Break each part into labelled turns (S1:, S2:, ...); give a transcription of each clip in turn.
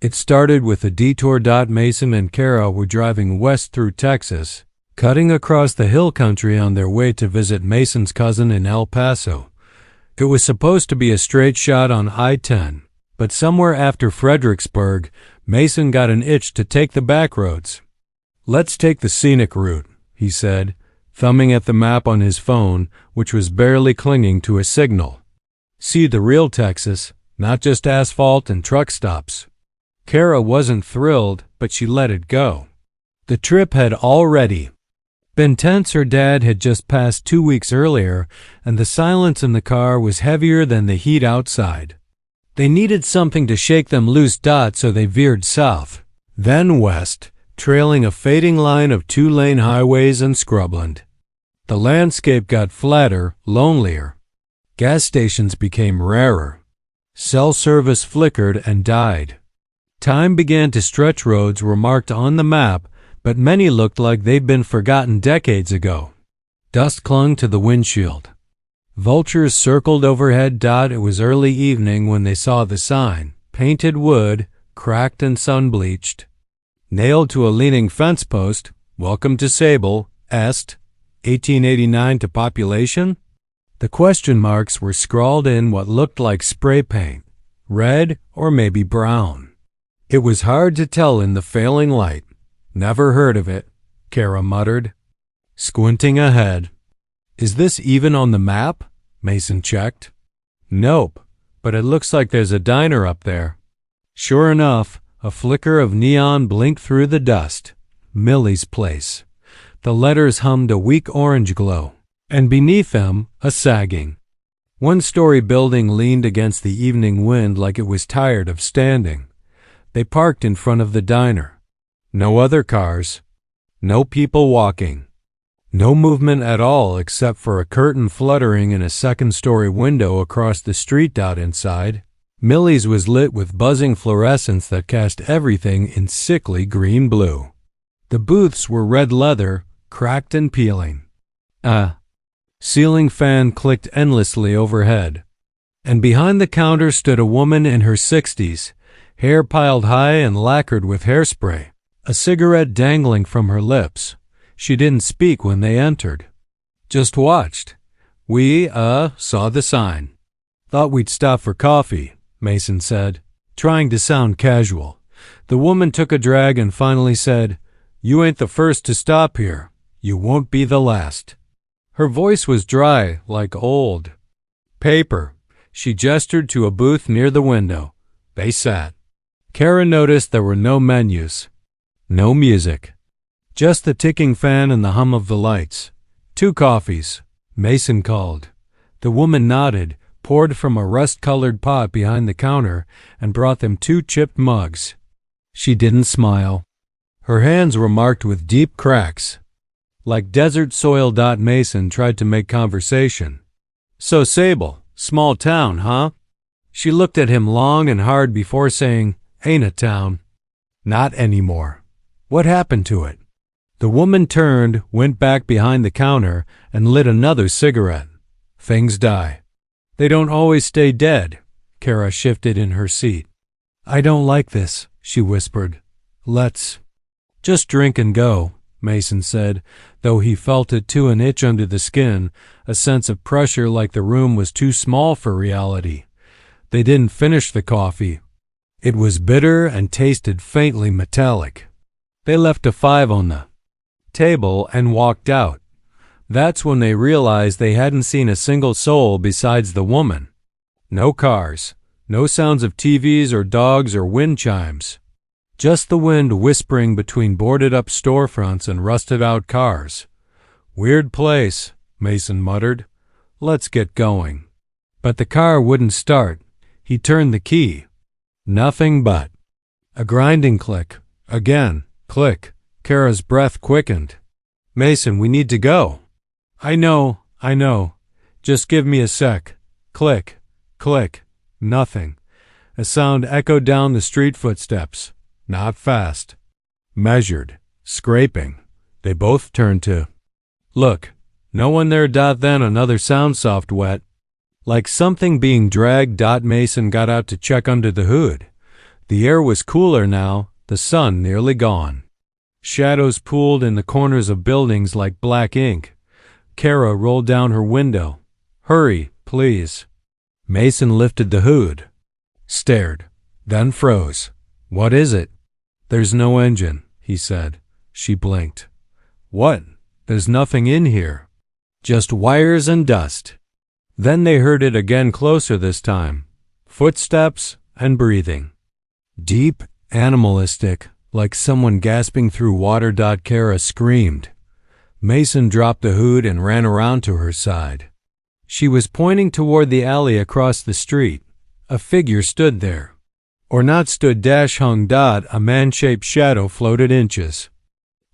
S1: It started with a detour. Mason and Kara were driving west through Texas, cutting across the hill country on their way to visit Mason's cousin in El Paso. It was supposed to be a straight shot on I-10, but somewhere after Fredericksburg, Mason got an itch to take the backroads. "Let's take the scenic route," he said, thumbing at the map on his phone, which was barely clinging to a signal. "See the real Texas, not just asphalt and truck stops." Kara wasn't thrilled, but she let it go. The trip had already been tense. Her dad had just passed 2 weeks earlier, and the silence in the car was heavier than the heat outside. They needed something to shake them loose. So they veered south, then west, trailing a fading line of 2-lane highways and scrubland. The landscape got flatter, lonelier. Gas stations became rarer. Cell service flickered and died. Time began to stretch. Roads were marked on the map, but many looked like they'd been forgotten decades ago. Dust clung to the windshield. Vultures circled overhead. It was early evening when they saw the sign, painted wood, cracked and sun-bleached, nailed to a leaning fence post. "Welcome to Sable, Est, 1889 to population?" The question marks were scrawled in what looked like spray paint, red or maybe brown. It was hard to tell in the failing light. "Never heard of it," Kara muttered, squinting ahead. "Is this even on the map?" Mason checked. "Nope, but it looks like there's a diner up there." Sure enough, a flicker of neon blinked through the dust. Millie's Place. The letters hummed a weak orange glow, and beneath them, a sagging, one-story building leaned against the evening wind like it was tired of standing. They parked in front of the diner. No other cars. No people walking. No movement at all except for a curtain fluttering in a second-story window across the street. Inside, Millie's was lit with buzzing fluorescence that cast everything in sickly green-blue. The booths were red leather, cracked and peeling. A ceiling fan clicked endlessly overhead. And behind the counter stood a woman in her 60s, hair piled high and lacquered with hairspray, a cigarette dangling from her lips. She didn't speak when they entered. Just watched. "We, saw the sign. Thought we'd stop for coffee," Mason said, trying to sound casual. The woman took a drag and finally said, "You ain't the first to stop here. You won't be the last." Her voice was dry, like old paper. She gestured to a booth near the window. They sat. Kara noticed there were no menus, no music, just the ticking fan and the hum of the lights. "2 coffees," Mason called. The woman nodded, poured from a rust-colored pot behind the counter, and brought them 2 chipped mugs. She didn't smile. Her hands were marked with deep cracks, like desert soil. Mason tried to make conversation. "So Sable, small town, huh?" She looked at him long and hard before saying, "Ain't a town." "Not anymore. What happened to it?" The woman turned, went back behind the counter, and lit another cigarette. "Things die. They don't always stay dead." Kara shifted in her seat. "I don't like this," she whispered. "Let's just drink and go," Mason said, though he felt it too, an itch under the skin, a sense of pressure like the room was too small for reality. They didn't finish the coffee. It was bitter and tasted faintly metallic. They left a 5 on the table and walked out. That's when they realized they hadn't seen a single soul besides the woman. No cars, no sounds of TVs or dogs or wind chimes. Just the wind whispering between boarded-up storefronts and rusted-out cars. "Weird place," Mason muttered. "Let's get going." But the car wouldn't start. He turned the key. Nothing but a grinding click. Again, click. Kara's breath quickened. "Mason, we need to go." I know. Just give me a sec." Click, click, nothing. A sound echoed down the street. Footsteps. Not fast. Measured. Scraping. They both turned to look. No one there. Then another sound, soft, wet, like something being dragged. Mason got out to check under the hood. The air was cooler now, the sun nearly gone. Shadows pooled in the corners of buildings like black ink. Kara rolled down her window. "Hurry, please." Mason lifted the hood, stared, then froze. "What is it?" "There's no engine," he said. She blinked. "What? There's nothing in here. Just wires and dust." Then they heard it again, closer this time. Footsteps and breathing. Deep, animalistic, like someone gasping through water. Kara screamed. Mason dropped the hood and ran around to her side. She was pointing toward the alley across the street. A figure stood there. Or not stood, hung. A man-shaped shadow floated inches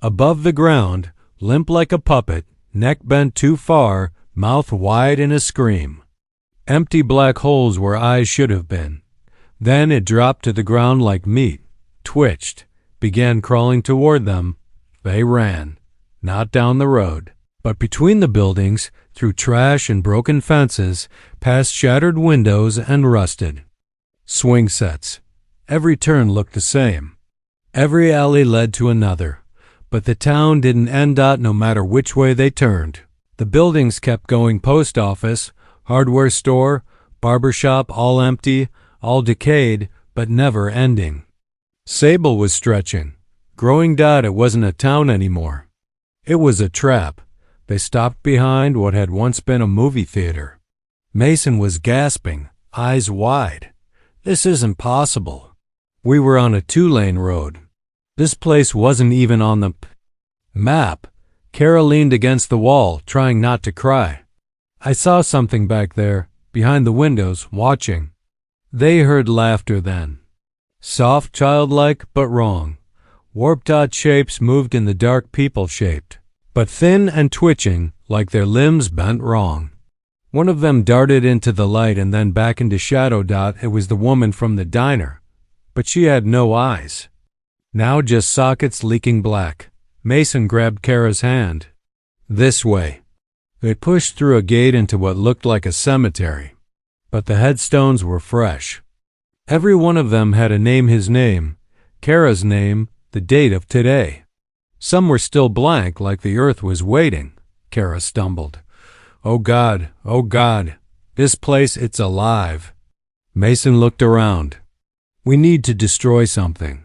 S1: above the ground, limp like a puppet, neck bent too far, mouth wide in a scream. Empty black holes where eyes should have been. Then it dropped to the ground like meat, twitched, began crawling toward them. They ran, not down the road, but between the buildings, through trash and broken fences, past shattered windows and rusted swing sets. Every turn looked the same. Every alley led to another. But the town didn't end. No matter which way they turned. The buildings kept going. Post office, hardware store, barber shop, all empty, all decayed, but never ending. Sable was stretching, growing. It wasn't a town anymore. It was a trap. They stopped behind what had once been a movie theater. Mason was gasping, eyes wide. "This isn't possible." We were on a 2-lane road. This place wasn't even on the map. Kara leaned against the wall, trying not to cry. "I saw something back there, behind the windows, watching." They heard laughter then. Soft, childlike, but wrong. Warped shapes moved in the dark, people-shaped, but thin and twitching, like their limbs bent wrong. One of them darted into the light and then back into shadow. It was the woman from the diner, but she had no eyes. Now just sockets leaking black. Mason grabbed Kara's hand. "This way." They pushed through a gate into what looked like a cemetery, but the headstones were fresh. Every one of them had a name, his name, Kara's name, the date of today. Some were still blank, like the earth was waiting. Kara stumbled. Oh God, this place, it's alive." Mason looked around. "We need to destroy something.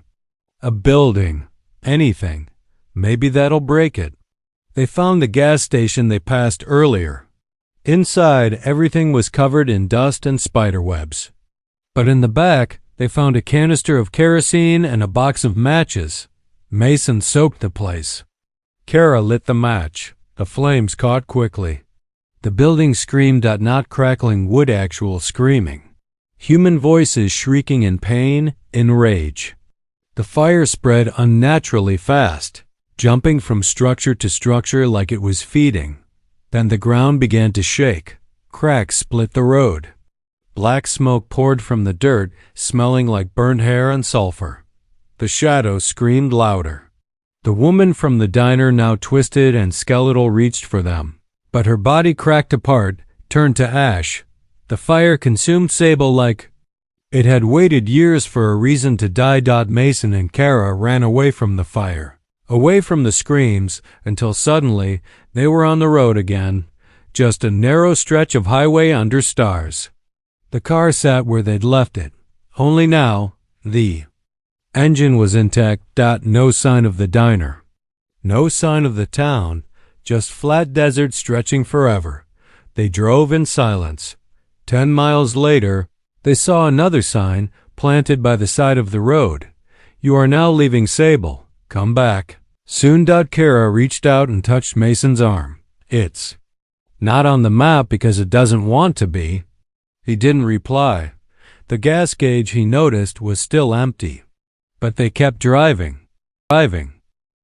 S1: A building, anything. Maybe that'll break it." They found the gas station they passed earlier. Inside, everything was covered in dust and spiderwebs. But in the back, they found a canister of kerosene and a box of matches. Mason soaked the place. Kara lit the match. The flames caught quickly. The building screamed, not crackling wood, actual screaming. Human voices shrieking in pain, in rage. The fire spread unnaturally fast, jumping from structure to structure like it was feeding. Then the ground began to shake. Cracks split the road. Black smoke poured from the dirt, smelling like burnt hair and sulfur. The shadows screamed louder. The woman from the diner, now twisted and skeletal, reached for them, but her body cracked apart, turned to ash. The fire consumed Sable like it had waited years for a reason to die. Mason and Kara ran away from the fire, away from the screams, until suddenly they were on the road again, just a narrow stretch of highway under stars. The car sat where they'd left it, only now the engine was intact. No sign of the diner, no sign of the town, just flat desert stretching forever. They drove in silence. 10 miles later, they saw another sign planted by the side of the road. "You are now leaving Sable. Come back." Soon. Kara reached out and touched Mason's arm. "It's not on the map because it doesn't want to be." He didn't reply. The gas gauge, he noticed, was still empty. But they kept driving.